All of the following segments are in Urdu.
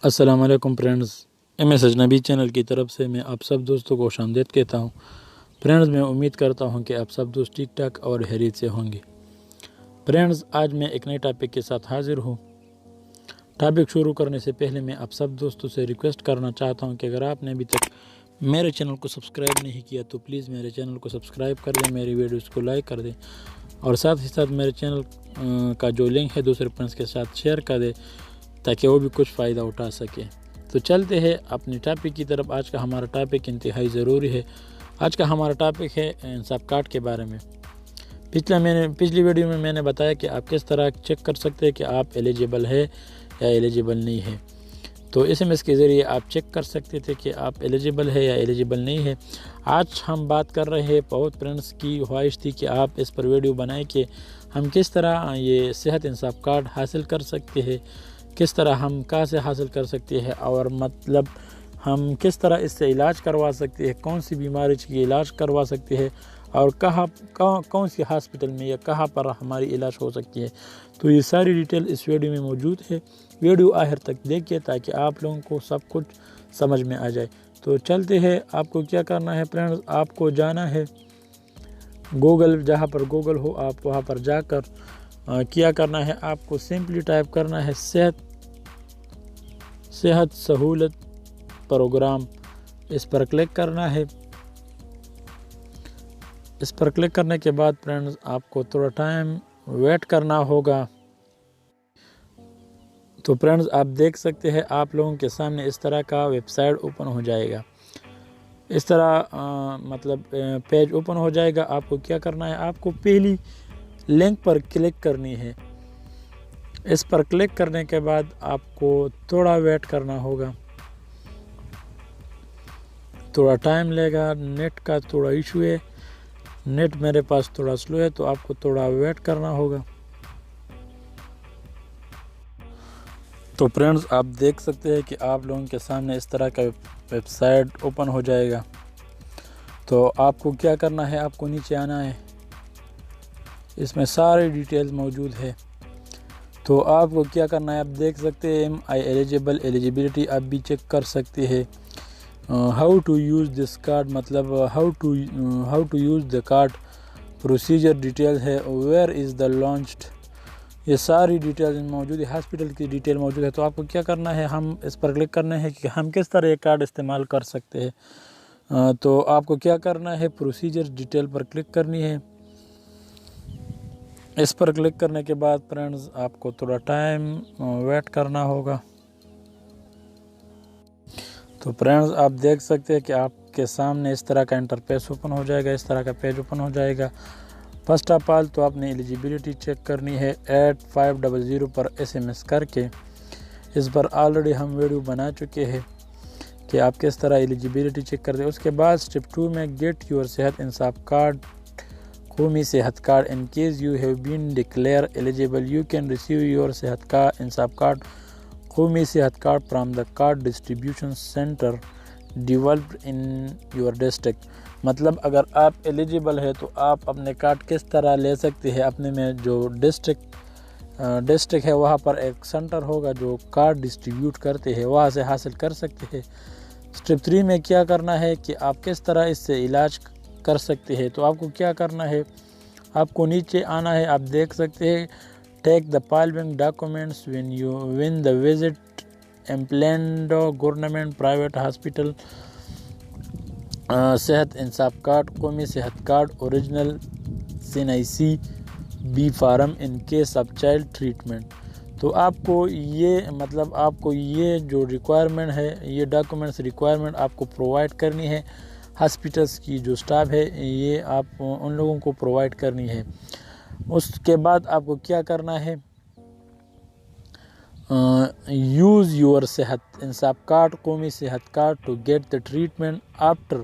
السلام علیکم فرینڈز، MS اجنبی چینل کی طرف سے میں آپ سب دوستوں کو خوش آمدید کہتا ہوں۔ فرینڈز، میں امید کرتا ہوں کہ آپ سب دوست ٹھیک ٹھاک اور خیریت سے ہوں گے۔ فرینڈز، آج میں ایک نئے ٹاپک کے ساتھ حاضر ہوں۔ ٹاپک شروع کرنے سے پہلے میں آپ سب دوستوں سے ریکویسٹ کرنا چاہتا ہوں کہ اگر آپ نے ابھی تک میرے چینل کو سبسکرائب نہیں کیا تو پلیز میرے چینل کو سبسکرائب کر دیں، میری ویڈیوز کو لائک کر دیں اور ساتھ ہی ساتھ میرے چینل کا جو لنک ہے دوسرے فرینڈز کے ساتھ شیئر کر دیں تاکہ وہ بھی کچھ فائدہ اٹھا سکے۔ تو چلتے ہیں اپنی ٹاپک کی طرف۔ آج کا ہمارا ٹاپک انتہائی ضروری ہے۔ آج کا ہمارا ٹاپک ہے انصاف کارڈ کے بارے میں۔ پچھلی ویڈیو میں میں نے بتایا کہ آپ کس طرح چیک کر سکتے ہیں کہ آپ ایلیجیبل ہے یا ایلیجیبل نہیں ہے۔ تو SMS کے ذریعے آپ چیک کر سکتے تھے کہ آپ ایلیجیبل ہے یا ایلیجیبل نہیں ہے۔ آج ہم بات کر رہے ہیں، بہت فرینڈس کی خواہش تھی کہ آپ اس پر ویڈیو بنائیں کہ ہم کس طرح یہ صحت انصاف کارڈ حاصل کر سکتے ہیں، کس طرح ہم کہاں سے حاصل کر سکتے ہیں، اور مطلب ہم کس طرح اس سے علاج کروا سکتے ہیں، کون سی بیماری کی علاج کروا سکتے ہیں اور کون سی ہاسپٹل میں یا کہاں پر ہماری علاج ہو سکتی ہے۔ تو یہ ساری ڈیٹیل اس ویڈیو میں موجود ہے۔ ویڈیو آخر تک دیکھیے تاکہ آپ لوگوں کو سب کچھ سمجھ میں آ جائے۔ تو چلتے ہیں، آپ کو کیا کرنا ہے فرینڈز، آپ کو جانا ہے گوگل، جہاں پر گوگل ہو آپ وہاں پر جا کر کیا کرنا ہے، آپ کو سمپلی ٹائپ کرنا ہے صحت سہولت پروگرام۔ اس پر کلک کرنا ہے۔ اس پر کلک کرنے کے بعد فرینڈز آپ کو تھوڑا ٹائم ویٹ کرنا ہوگا۔ تو فرینڈز آپ دیکھ سکتے ہیں، آپ لوگوں کے سامنے اس طرح کا ویب سائٹ اوپن ہو جائے گا، اس طرح مطلب پیج اوپن ہو جائے گا۔ آپ کو کیا کرنا ہے، آپ کو پہلی لنک پر کلک کرنی ہے۔ اس پر کلک کرنے کے بعد آپ کو تھوڑا ویٹ کرنا ہوگا، تھوڑا ٹائم لے گا، نیٹ کا تھوڑا ایشو ہے، نیٹ میرے پاس تھوڑا سلو ہے تو آپ کو تھوڑا ویٹ کرنا ہوگا۔ تو فرینڈز آپ دیکھ سکتے ہیں کہ آپ لوگوں کے سامنے اس طرح کا ویب سائٹ اوپن ہو جائے گا۔ تو آپ کو کیا کرنا ہے، آپ کو نیچے آنا ہے، اس میں سارے ڈیٹیلز موجود ہے۔ تو آپ کو کیا کرنا ہے، آپ دیکھ سکتے ہیں ایلیجیبلٹی آپ بھی چیک کر سکتے ہیں۔ How to use this card, مطلب how to use the card, procedure detail ہے، ویئر از دا لانچڈ، یہ ساری ڈیٹیل موجود ہے، ہاسپٹل کی ڈیٹیل موجود ہے۔ تو آپ کو کیا کرنا ہے، ہم اس پر کلک کرنا ہے کہ ہم کس طرح یہ کارڈ استعمال کر سکتے ہیں۔ تو آپ کو کیا کرنا ہے، پروسیجر ڈیٹیل پر کلک کرنی ہے۔ اس پر کلک کرنے کے بعد فرینڈز آپ کو تھوڑا ٹائم ویٹ کرنا ہوگا۔ تو فرینڈز آپ دیکھ سکتے ہیں کہ آپ کے سامنے اس طرح کا انٹرفیس اوپن ہو جائے گا، اس طرح کا پیج اوپن ہو جائے گا۔ فرسٹ آف آل تو آپ نے ایلیجیبلٹی چیک کرنی ہے 8500 پر SMS کر کے۔ اس پر آلریڈی ہم ویڈیو بنا چکے ہیں کہ آپ کس طرح ایلیجیبلٹی چیک کرتے ہیں۔ اس کے بعد اسٹیپ 2 میں گیٹ یور صحت Insaf card, Qaumi Sehat card, in case you have been declare eligible you can receive your صحت کا انصاف card, Qaumi Sehat card from the card distribution centre developed in your district. مطلب اگر آپ ایلیجیبل ہے تو آپ اپنے کارڈ کس طرح لے سکتے ہیں، اپنے میں جو ڈسٹرکٹ ہے وہاں پر ایک سینٹر ہوگا جو کارڈ ڈسٹریبیوٹ کرتے ہیں، وہاں سے حاصل کر سکتے ہیں۔ اسٹیپ 3 میں کیا کرنا ہے کہ آپ کس طرح اس سے علاج کر سکتے ہیں۔ تو آپ کو کیا کرنا ہے، آپ کو نیچے آنا ہے، آپ دیکھ سکتے ہیں take the following documents when the visit empanelled government private hospital, Sehat Insaf card, Qaumi Sehat card, original CNIC B form in case of child treatment. تو آپ کو یہ مطلب آپ کو یہ جو ریکوائرمنٹ ہے، یہ ڈاکومنٹس ریکوائرمنٹ آپ کو پرووائڈ کرنی ہے۔ ہاسپٹلس کی جو سٹاف ہے یہ آپ ان لوگوں کو پرووائڈ کرنی ہے۔ اس کے بعد آپ کو کیا کرنا ہے، یوز یور صحت Insaf card, Qaumi Sehat card to get the treatment after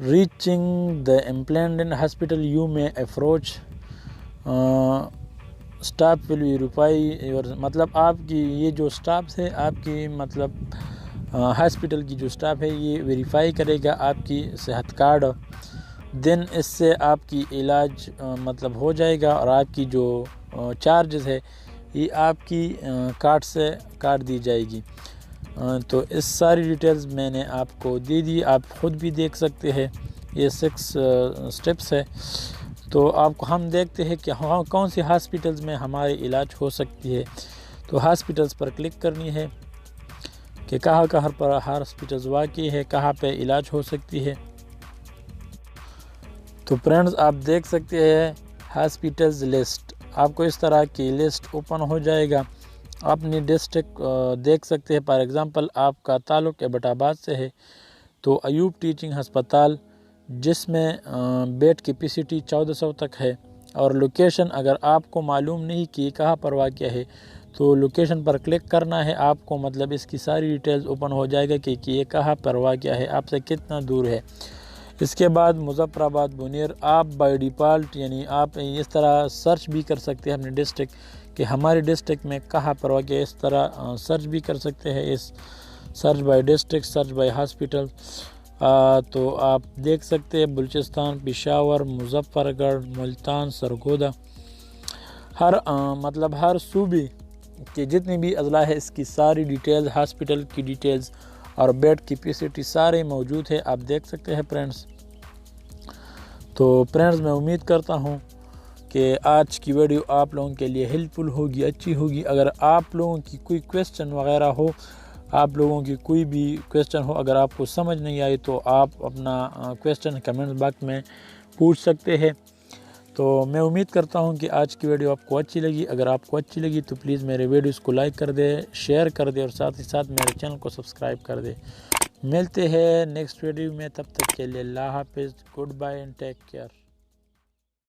reaching the empanelled hospital you میں approach staff will verify your, مطلب آپ کی یہ جو سٹاف ہے، آپ کی مطلب ہاسپٹل کی جو سٹاف ہے یہ ویریفائی کرے گا آپ کی صحت کارڈ، دین اس سے آپ کی علاج مطلب ہو جائے گا، اور آپ کی جو چارجز ہے یہ آپ کی کارڈ سے کاٹ دی جائے گی۔ تو اس ساری ڈیٹیلز میں نے آپ کو دے دی، آپ خود بھی دیکھ سکتے ہیں، یہ 6 سٹیپس ہے۔ تو آپ کو ہم دیکھتے ہیں کہ کون سی ہاسپٹلز میں ہمارے علاج ہو سکتی ہے۔ تو ہاسپٹلز پر کلک کرنی ہے کہ کہاں پر ہاسپٹلز واقع ہے، کہاں پہ علاج ہو سکتی ہے۔ تو فرینڈز آپ دیکھ سکتے ہیں ہاسپٹلز لسٹ، آپ کو اس طرح کی لسٹ اوپن ہو جائے گا۔ اپنی ڈسٹرکٹ دیکھ سکتے ہیں، فار ایگزامپل آپ کا تعلق ایبٹ آباد سے ہے تو ایوب ٹیچنگ ہسپتال، جس میں بیڈ کیپیسٹی 1400 تک ہے، اور لوکیشن اگر آپ کو معلوم نہیں کہ کہاں پر واقع ہے تو لوکیشن پر کلک کرنا ہے، آپ کو مطلب اس کی ساری ڈیٹیلز اوپن ہو جائے گا کہ یہ کہاں پر واقع ہے، آپ سے کتنا دور ہے۔ اس کے بعد مظفر آباد بنیر، آپ بائی ڈیفالٹ یعنی آپ اس طرح سرچ بھی کر سکتے ہیں اپنے ڈسٹرکٹ کہ ہماری ڈسٹرکٹ میں کہاں پر واقع ہے، اس طرح سرچ بھی کر سکتے ہیں، اس search by district, search by hospital. تو آپ دیکھ سکتے ہیں بلوچستان، پشاور، مظفر گڑھ، ملتان، سرگودا، ہر صوبے کے جتنی بھی اضلاع ہے اس کی ساری ڈیٹیلز، ہاسپٹل کی ڈیٹیلز اور بیڈ کیپیسٹی سارے موجود ہے، آپ دیکھ سکتے ہیں فرینڈز۔ تو فرینڈز میں امید کرتا ہوں کہ آج کی ویڈیو آپ لوگوں کے لیے ہیلپ فل ہوگی، اچھی ہوگی۔ اگر آپ لوگوں کی کوئی کویسچن وغیرہ ہو، آپ لوگوں کی کوئی بھی کویسچن ہو، اگر آپ کو سمجھ نہیں آئی تو آپ اپنا کویسچن کمنٹ باکس میں پوچھ سکتے ہیں۔ تو میں امید کرتا ہوں کہ آج کی ویڈیو آپ کو اچھی لگی۔ اگر آپ کو اچھی لگی تو پلیز میرے ویڈیوز کو لائک کر دے، شیئر کر دے، اور ساتھ ہی ساتھ میرے چینل کو سبسکرائب کر دے۔ ملتے ہیں نیکسٹ ویڈیو میں، تب تک کے لیے اللہ حافظ، goodbye and take care.